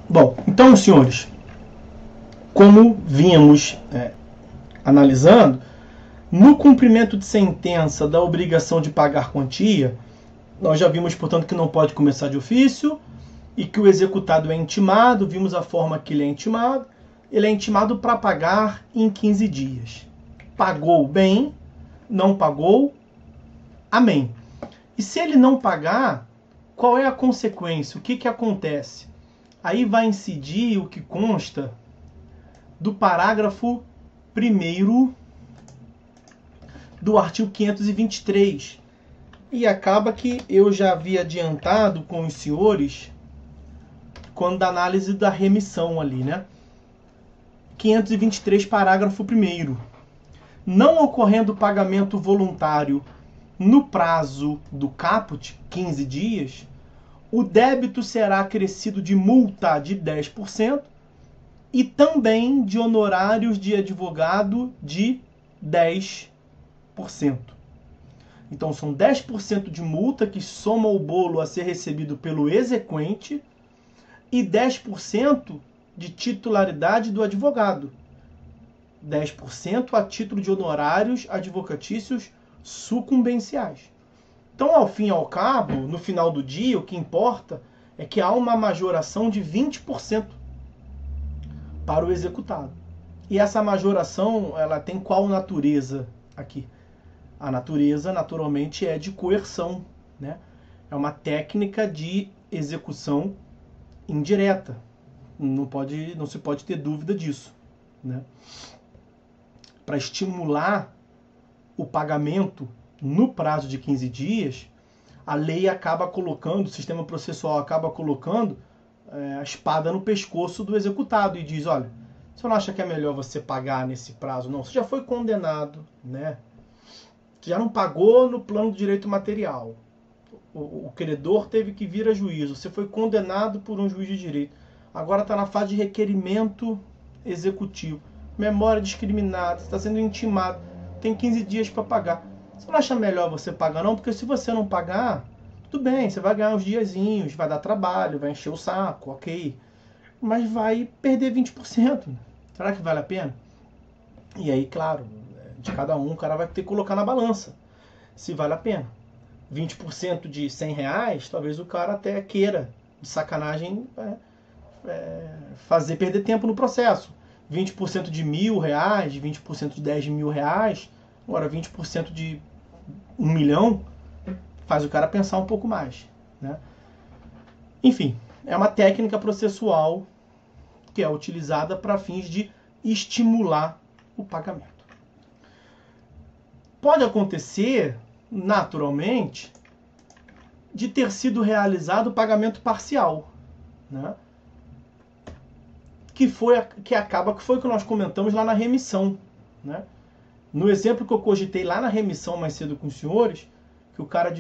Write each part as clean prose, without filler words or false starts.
Bom, então, senhores, como vínhamos analisando, no cumprimento de sentença da obrigação de pagar quantia, nós já vimos, portanto, que não pode começar de ofício e que o executado é intimado, vimos a forma que ele é intimado para pagar em 15 dias. Pagou bem, não pagou, amém. E se ele não pagar, qual é a consequência? O que acontece? Aí vai incidir o que consta do parágrafo 1º do artigo 523. E acaba que eu já havia adiantado com os senhores quando da análise da remissão ali, né? 523, parágrafo 1º. Não ocorrendo pagamento voluntário no prazo do caput, 15 dias, o débito será acrescido de multa de 10% e também de honorários de advogado de 10%. Então são 10% de multa que soma o bolo a ser recebido pelo exequente e 10% de titularidade do advogado. 10% a título de honorários advocatícios sucumbenciais. Então, ao fim e ao cabo, no final do dia, o que importa é que há uma majoração de 20% para o executado. E essa majoração, ela tem qual natureza aqui? A natureza, naturalmente, é de coerção, né? É uma técnica de execução indireta. Não se pode ter dúvida disso, né? Para estimular o pagamento no prazo de 15 dias, a lei acaba colocando, o sistema processual acaba colocando a espada no pescoço do executado e diz, olha, você não acha que é melhor você pagar nesse prazo? Não, você já foi condenado, né? Você já não pagou no plano do direito material. O credor teve que vir a juízo, você foi condenado por um juiz de direito. Agora está na fase de requerimento executivo. Memória discriminada, você está sendo intimado, tem 15 dias para pagar. Você não acha melhor você pagar não? Porque se você não pagar, tudo bem, você vai ganhar uns diazinhos, vai dar trabalho, vai encher o saco, ok. Mas vai perder 20%. Será que vale a pena? E aí, claro, de cada um, o cara vai ter que colocar na balança se vale a pena. 20% de R$100, talvez o cara até queira, de sacanagem, fazer perder tempo no processo. 20% de R$1.000, 20% de 10 mil reais, agora 20% de 1 milhão, faz o cara pensar um pouco mais, né? Enfim, é uma técnica processual que é utilizada para fins de estimular o pagamento. Pode acontecer, naturalmente, de ter sido realizado o pagamento parcial, né? Que foi o que nós comentamos lá na remissão, né? No exemplo que eu cogitei lá na remissão mais cedo com os senhores, que o cara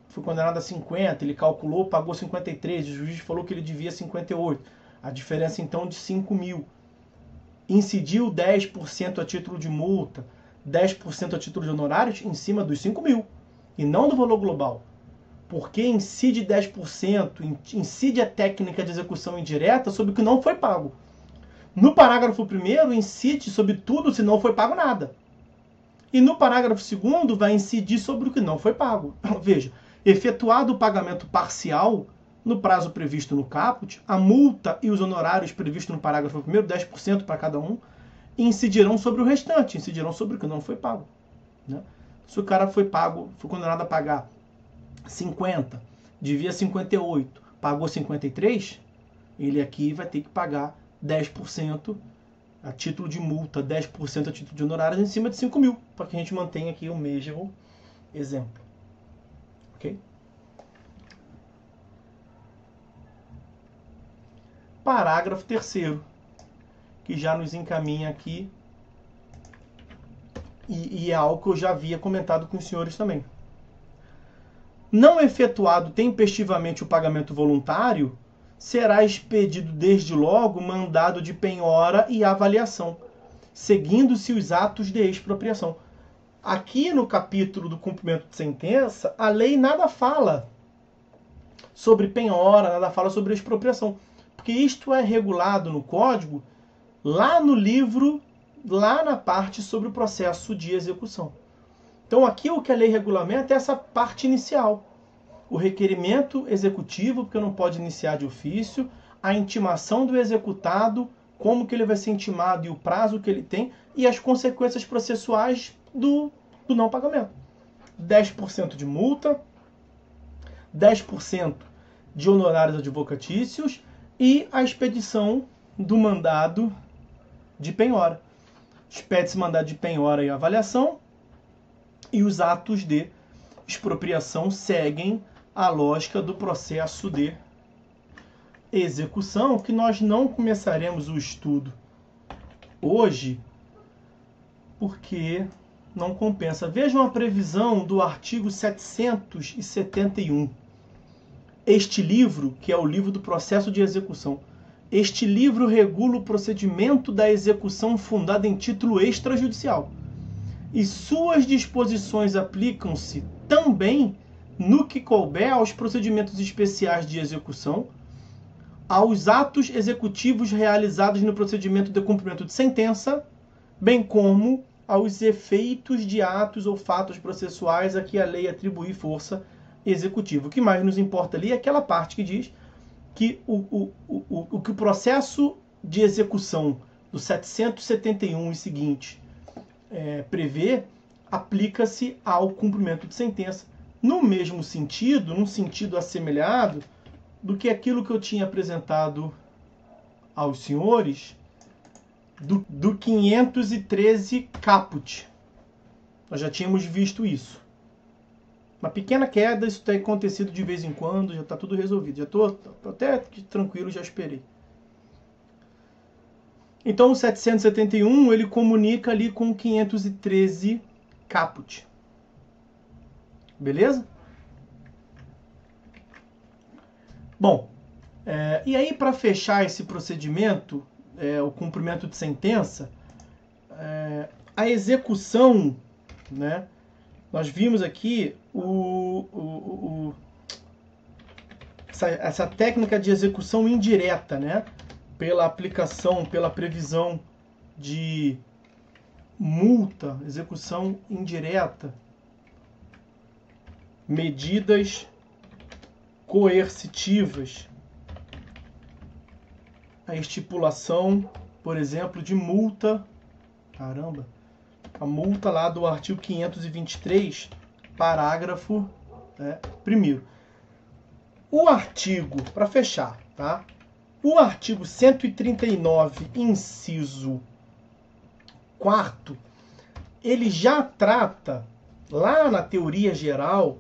foi condenado a 50, ele calculou, pagou 53, o juiz falou que ele devia 58. A diferença então de 5 mil. Incidiu 10% a título de multa, 10% a título de honorários em cima dos 5 mil, e não do valor global. Porque incide 10%, incide a técnica de execução indireta sobre o que não foi pago. No parágrafo 1º, incide sobre tudo se não foi pago nada. E no parágrafo 2º, vai incidir sobre o que não foi pago. Veja, efetuado o pagamento parcial, no prazo previsto no caput, a multa e os honorários previstos no parágrafo 1º, 10% para cada um, incidirão sobre o restante, incidirão sobre o que não foi pago, né? Se o cara foi condenado a pagar 50, devia 58, pagou 53, ele aqui vai ter que pagar 10% a título de multa, 10% a título de honorários em cima de 5 mil, para que a gente mantenha aqui o mesmo exemplo. Ok? Parágrafo 3º, que já nos encaminha aqui, e é algo que eu já havia comentado com os senhores também. Não efetuado tempestivamente o pagamento voluntário, será expedido desde logo mandado de penhora e avaliação, seguindo-se os atos de expropriação. Aqui no capítulo do cumprimento de sentença, a lei nada fala sobre penhora, nada fala sobre expropriação. Porque isto é regulado no código lá no livro, lá na parte sobre o processo de execução. Então aqui o que a lei regulamenta é essa parte inicial. O requerimento executivo, porque não pode iniciar de ofício, a intimação do executado, como que ele vai ser intimado e o prazo que ele tem, e as consequências processuais do não pagamento. 10% de multa, 10% de honorários advocatícios e a expedição do mandado de penhora. Expede-se mandado de penhora e avaliação, e os atos de expropriação seguem a lógica do processo de execução, que nós não começaremos o estudo hoje, porque não compensa. Vejam a previsão do artigo 771. Este livro, que é o livro do processo de execução, este livro regula o procedimento da execução fundada em título extrajudicial. E suas disposições aplicam-se também, no que couber, aos procedimentos especiais de execução, aos atos executivos realizados no procedimento de cumprimento de sentença, bem como aos efeitos de atos ou fatos processuais a que a lei atribui força executiva. O que mais nos importa ali é aquela parte que diz que o que o processo de execução do 771 e seguinte prevê, aplica-se ao cumprimento de sentença, no mesmo sentido, num sentido assemelhado, do que aquilo que eu tinha apresentado aos senhores do 513 caput. Nós já tínhamos visto isso. Uma pequena queda, isso tem acontecido de vez em quando, já está tudo resolvido. Já estou até tranquilo, já esperei. Então o 771 ele comunica ali com o 513 caput. Beleza? Bom, e aí para fechar esse procedimento, o cumprimento de sentença, a execução, né? Nós vimos aqui essa técnica de execução indireta, né? Pela aplicação, pela previsão de multa, execução indireta, medidas coercitivas, a estipulação, por exemplo, de multa, a multa lá do artigo 523, parágrafo 1º. O artigo, para fechar, tá? O artigo 139, inciso 4º, ele já trata, lá na teoria geral,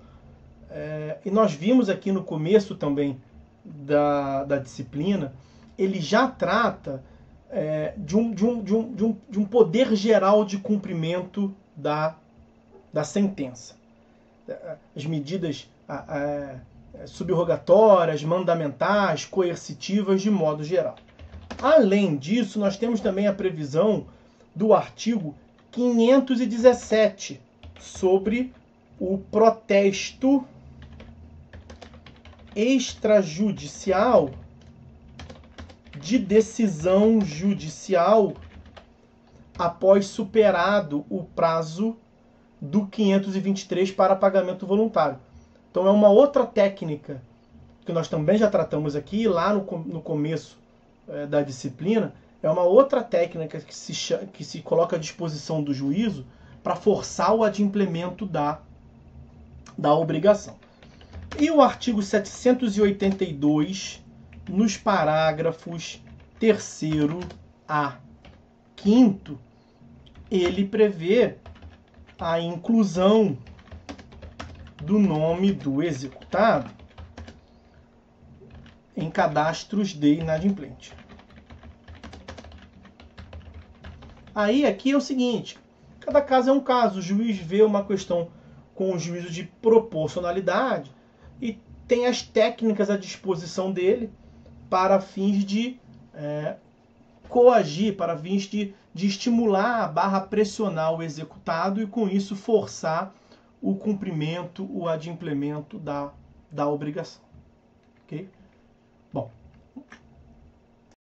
e nós vimos aqui no começo também da disciplina, ele já trata de um poder geral de cumprimento da sentença. As medidas subrogatórias, mandamentais, coercitivas, de modo geral. Além disso, nós temos também a previsão do artigo 517 sobre o protesto extrajudicial de decisão judicial após superado o prazo do 523 para pagamento voluntário. Então é uma outra técnica que nós também já tratamos aqui, lá no começo da disciplina, é uma outra técnica que se coloca à disposição do juízo para forçar o adimplemento da obrigação. E o artigo 782, nos parágrafos 3º a 5º, ele prevê a inclusão do nome do executado em cadastros de inadimplente. Aí aqui é o seguinte, cada caso é um caso, o juiz vê uma questão com o juízo de proporcionalidade e tem as técnicas à disposição dele para fins de coagir, para fins de estimular / pressionar o executado e com isso forçar o cumprimento, o adimplemento da obrigação. Ok?